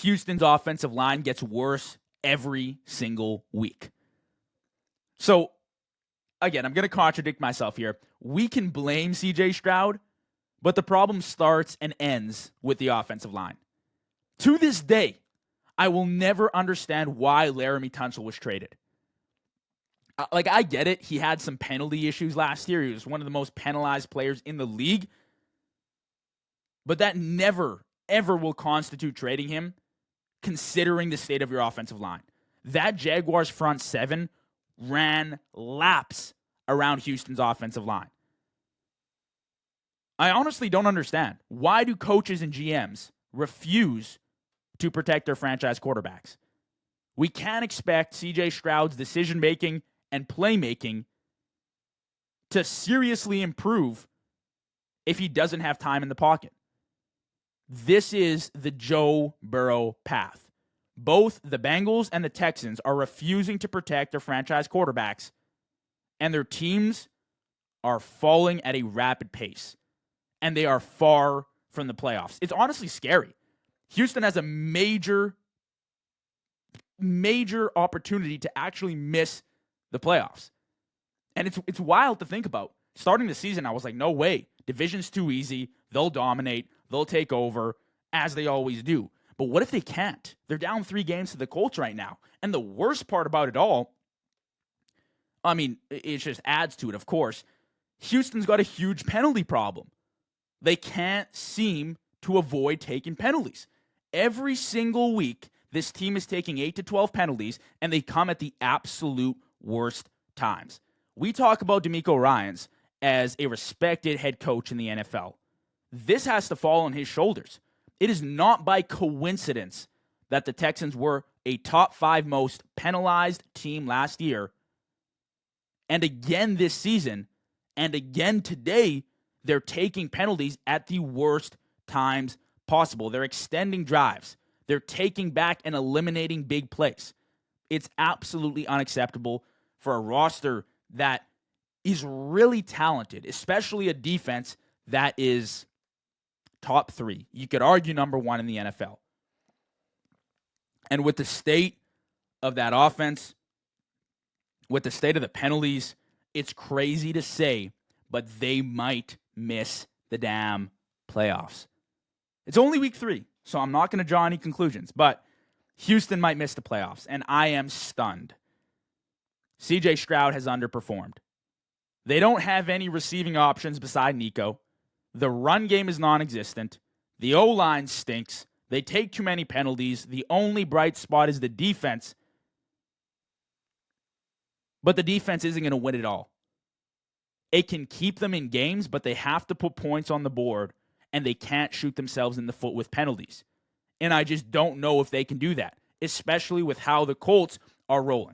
Houston's offensive line gets worse every single week. So, again, I'm going to contradict myself here. We can blame CJ Stroud, but the problem starts and ends with the offensive line. To this day, I will never understand why Laramie Tunsil was traded. I get it. He had some penalty issues last year. He was one of the most penalized players in the league. But that never, ever will constitute trading him, considering the state of your offensive line. That Jaguars front seven ran laps around Houston's offensive line. I honestly don't understand. Why do coaches and GMs refuse to protect their franchise quarterbacks? We can't expect CJ Stroud's decision-making and playmaking to seriously improve if he doesn't have time in the pocket. This is the Joe Burrow path. Both the Bengals and the Texans are refusing to protect their franchise quarterbacks, and their teams are falling at a rapid pace, and they are far from the playoffs. It's honestly scary. Houston has a major opportunity to actually miss the playoffs. And it's wild to think about. Starting the season, I was like, no way. Division's too easy. They'll dominate. They'll take over, as they always do. But what if they can't? They're down 3 games to the Colts right now. And the worst part about it all, I mean, it just adds to it, of course. Houston's got a huge penalty problem. They can't seem to avoid taking penalties. Every single week, this team is taking 8 to 12 penalties, and they come at the absolute worst times. We talk about DeMeco Ryans as a respected head coach in the NFL. This has to fall on his shoulders. It is not by coincidence that the Texans were a top 5 most penalized team last year. And again this season, and again today, they're taking penalties at the worst times possible. They're extending drives. They're taking back and eliminating big plays. It's absolutely unacceptable for a roster that is really talented, especially a defense that is top 3. You could argue number 1 in the NFL. And with the state of that offense, with the state of the penalties, it's crazy to say, but they might miss the damn playoffs. It's only week 3, so I'm not going to draw any conclusions, but Houston might miss the playoffs, and I am stunned. CJ Stroud has underperformed. They don't have any receiving options beside Nico. The run game is non-existent. The O-line stinks. They take too many penalties. The only bright spot is the defense. But the defense isn't going to win it all. It can keep them in games, but they have to put points on the board, and they can't shoot themselves in the foot with penalties. And I just don't know if they can do that, especially with how the Colts are rolling.